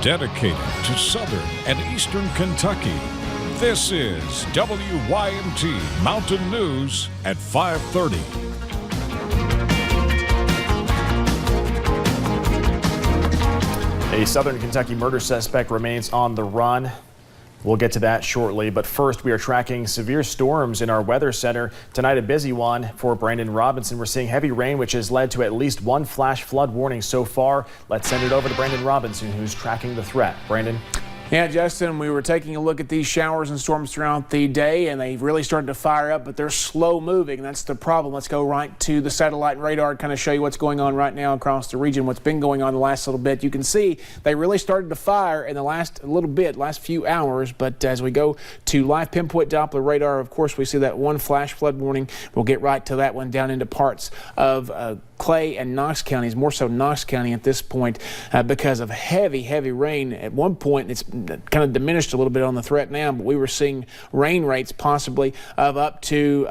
dedicated to southern and eastern Kentucky. This is WYMT Mountain News at 5:30. A southern Kentucky murder suspect remains on the run. We'll get to that shortly, but first we are tracking severe storms in our weather center. Tonight a busy one for Brandon Robinson. We're seeing heavy rain, which has led to at least one flash flood warning so far. Let's send it over to Brandon Robinson, who's tracking the threat. Brandon. Yeah, Justin, we were taking a look at these showers and storms throughout the day, and they really started to fire up, but they're slow moving. That's the problem. Let's go right to the satellite radar, kind of show you what's going on right now across the region, what's been going on the last little bit. You can see they really started to fire in the last few hours, but as we go to live pinpoint Doppler radar, of course, we see that one flash flood warning. We'll get right to that one down into parts of Clay and Knox counties, more so Knox County at this point because of heavy rain. At one point, it's kind of diminished a little bit on the threat now, but we were seeing rain rates possibly of up to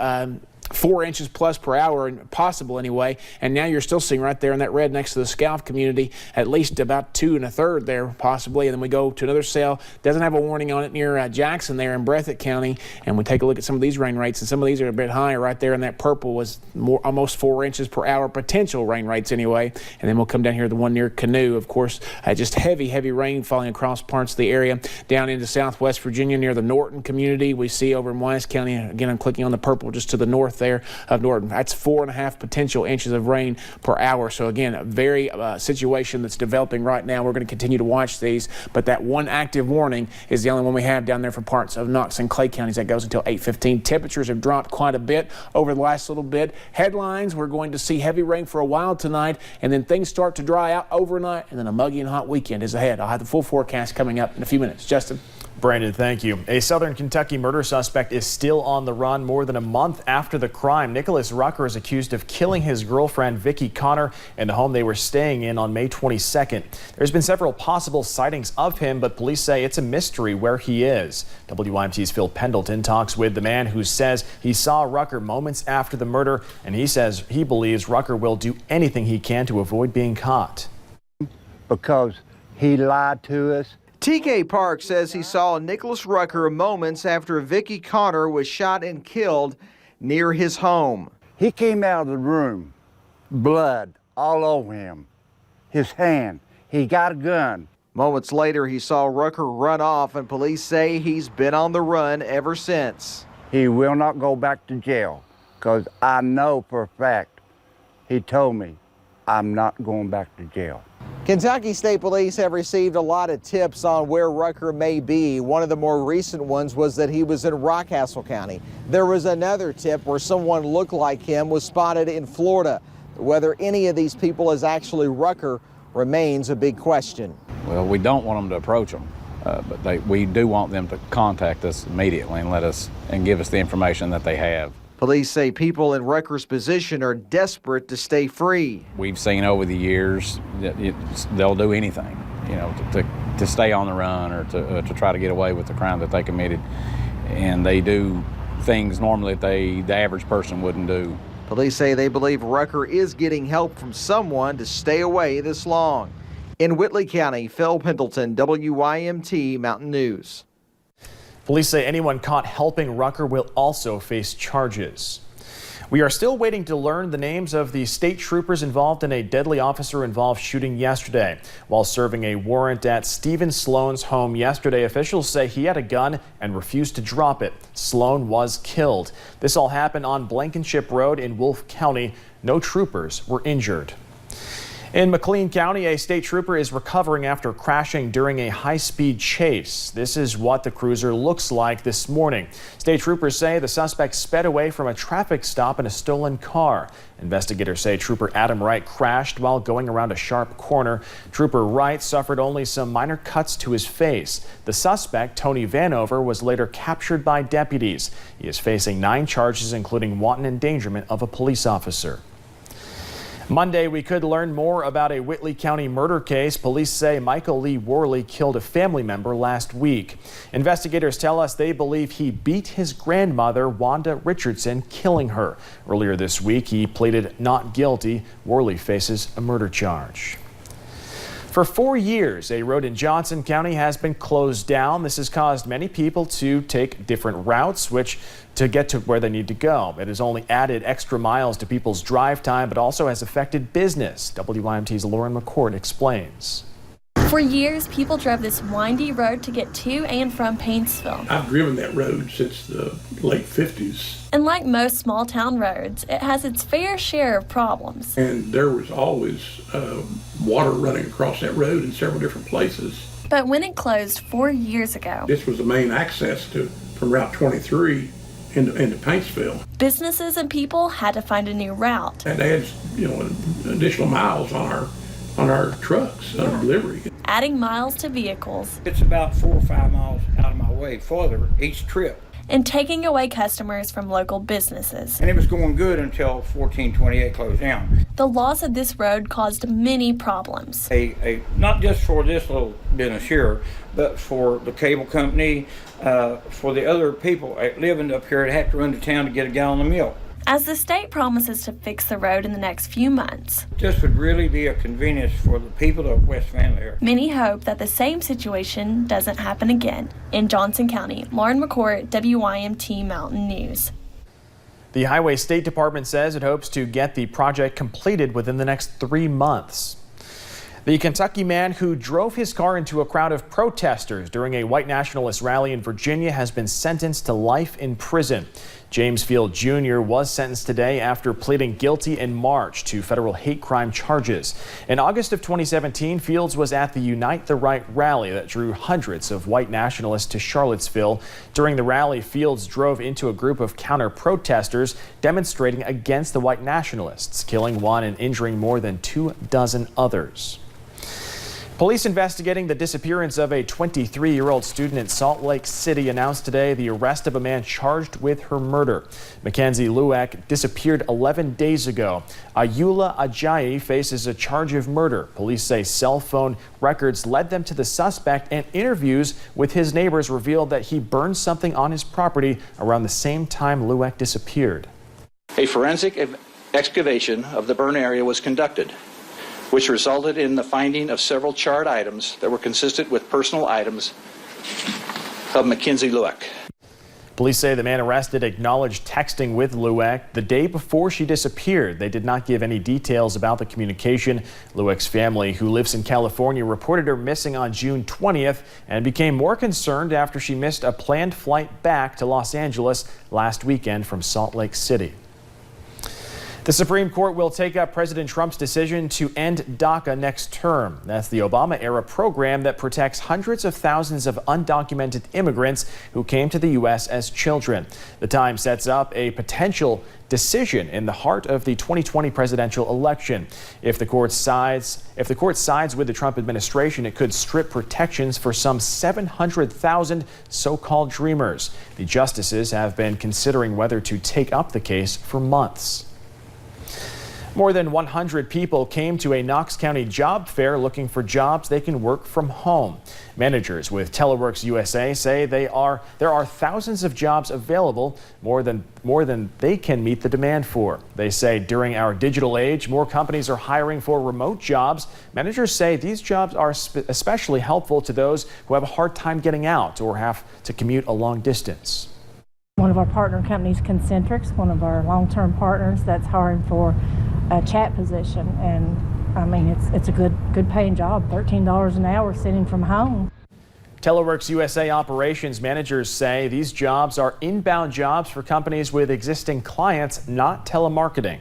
4 inches plus per hour, and possible anyway, and now you're still seeing right there in that red next to the Scalf community at least about 2 1/3 there possibly. And then we go to another cell, doesn't have a warning on it, near Jackson there in Breathitt County, and we take a look at some of these rain rates, and some of these are a bit higher. Right there in that purple was almost 4 inches per hour potential rain rates anyway. And then we'll come down here to the one near Canoe, of course, just heavy rain falling across parts of the area. Down into southwest Virginia near the Norton community, we see over in Wise County, again I'm clicking on the purple just to the north there of Norton. That's 4.5 potential inches of rain per hour. So again, a very situation that's developing right now. We're going to continue to watch these, but that one active warning is the only one we have down there for parts of Knox and Clay counties. That goes until 8:15. Temperatures have dropped quite a bit over the last little bit. Headlines, we're going to see heavy rain for a while tonight, and then things start to dry out overnight, and then a muggy and hot weekend is ahead. I'll have the full forecast coming up in a few minutes. Justin. Brandon, thank you. A southern Kentucky murder suspect is still on the run more than a month after the crime. Nicholas Rucker is accused of killing his girlfriend, Vicki Connor, in the home they were staying in on May 22nd. There's been several possible sightings of him, but police say it's a mystery where he is. WYMT's Phil Pendleton talks with the man who says he saw Rucker moments after the murder, and he says he believes Rucker will do anything he can to avoid being caught. Because he lied to us. TK Park says he saw Nicholas Rucker moments after Vicki Connor was shot and killed near his home. He came out of the room, blood all over him, his hand. He got a gun. Moments later, he saw Rucker run off, and police say he's been on the run ever since. He will not go back to jail, because I know for a fact, he told me, I'm not going back to jail. Kentucky State Police have received a lot of tips on where Rucker may be. One of the more recent ones was that he was in Rockcastle County. There was another tip where someone looked like him was spotted in Florida. Whether any of these people is actually Rucker remains a big question. Well, we don't want them to approach them, but we do want them to contact us immediately and give us the information that they have. Police say people in Rucker's position are desperate to stay free. We've seen over the years that they'll do anything, to stay on the run or to try to get away with the crime that they committed. And they do things normally that the average person wouldn't do. Police say they believe Rucker is getting help from someone to stay away this long. In Whitley County, Phil Pendleton, WYMT Mountain News. Police say anyone caught helping Rucker will also face charges. We are still waiting to learn the names of the state troopers involved in a deadly officer-involved shooting yesterday. While serving a warrant at Stephen Sloan's home yesterday, officials say he had a gun and refused to drop it. Sloan was killed. This all happened on Blankenship Road in Wolfe County. No troopers were injured. In McLean County, a state trooper is recovering after crashing during a high-speed chase. This is what the cruiser looks like this morning. State troopers say the suspect sped away from a traffic stop in a stolen car. Investigators say Trooper Adam Wright crashed while going around a sharp corner. Trooper Wright suffered only some minor cuts to his face. The suspect, Tony Vanover, was later captured by deputies. He is facing 9 charges, including wanton endangerment of a police officer. Monday, we could learn more about a Whitley County murder case. Police say Michael Lee Worley killed a family member last week. Investigators tell us they believe he beat his grandmother, Wanda Richardson, killing her. Earlier this week, he pleaded not guilty. Worley faces a murder charge. For 4 years, a road in Johnson County has been closed down. This has caused many people to take different routes, to get to where they need to go. It has only added extra miles to people's drive time, but also has affected business. WYMT's Lauren McCourt explains. For years, people drove this windy road to get to and from Paintsville. I've driven that road since the late 50s. And like most small town roads, it has its fair share of problems. And there was always water running across that road in several different places. But when it closed 4 years ago, This was the main access from Route 23 into Paintsville. businesses and people had to find a new route. That adds, additional miles on our trucks on delivery. Adding miles to vehicles It's about 4 or 5 miles out of my way further each trip. and taking away customers from local businesses. And it was going good until 1428 closed down. The loss of this road caused many problems. Not just for this little business here, but for the cable company, for the other people living up here that have to run to town to get a gallon of milk. As the state promises to fix the road in the next few months, This would really be a convenience for the people of West Van Lear. many hope that the same situation doesn't happen again. In Johnson County, Lauren McCourt, WYMT Mountain News. The Highway State Department says it hopes to get the project completed within the next 3 months. The Kentucky man who drove his car into a crowd of protesters during a white nationalist rally in Virginia has been sentenced to life in prison. James Field Jr. was sentenced today after pleading guilty in March to federal hate crime charges. In August of 2017, Fields was at the Unite the Right rally that drew hundreds of white nationalists to Charlottesville. During the rally, Fields drove into a group of counter-protesters demonstrating against the white nationalists, killing one and injuring more than 24 others. Police investigating the disappearance of a 23-year-old student in Salt Lake City announced today the arrest of a man charged with her murder. Mackenzie Lueck disappeared 11 days ago. Ayula Ajayi faces a charge of murder. Police say cell phone records led them to the suspect, and interviews with his neighbors revealed that he burned something on his property around the same time Lueck disappeared. A forensic excavation of the burn area was conducted, which resulted in the finding of several charred items that were consistent with personal items of Mackenzie Lueck. Police say the man arrested acknowledged texting with Lueck the day before she disappeared. They did not give any details about the communication. Lueck's family, who lives in California, reported her missing on June 20th and became more concerned after she missed a planned flight back to Los Angeles last weekend from Salt Lake City. The Supreme Court will take up President Trump's decision to end DACA next term. That's the Obama-era program that protects hundreds of thousands of undocumented immigrants who came to the U.S. as children. The time sets up a potential decision in the heart of the 2020 presidential election. If the court sides with the Trump administration, it could strip protections for some 700,000 so-called dreamers. The justices have been considering whether to take up the case for months. More than 100 people came to a Knox County job fair looking for jobs they can work from home. Managers with Teleworks USA say there are thousands of jobs available, more than they can meet the demand for. They say during our digital age, more companies are hiring for remote jobs. Managers say these jobs are especially helpful to those who have a hard time getting out or have to commute a long distance. One of our partner companies, Concentrix, one of our long-term partners, that's hiring for a chat position, and I mean it's a good paying job, $13 an hour sitting from home. Teleworks USA operations managers say these jobs are inbound jobs for companies with existing clients, not telemarketing.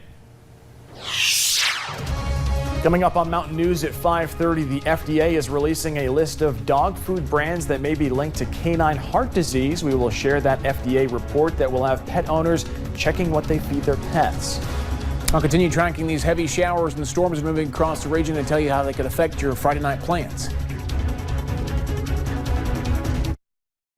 Coming up on Mountain News at 5:30, the FDA is releasing a list of dog food brands that may be linked to canine heart disease. We will share that FDA report that will have pet owners checking what they feed their pets. I'll continue tracking these heavy showers and storms moving across the region and tell you how they could affect your Friday night plans.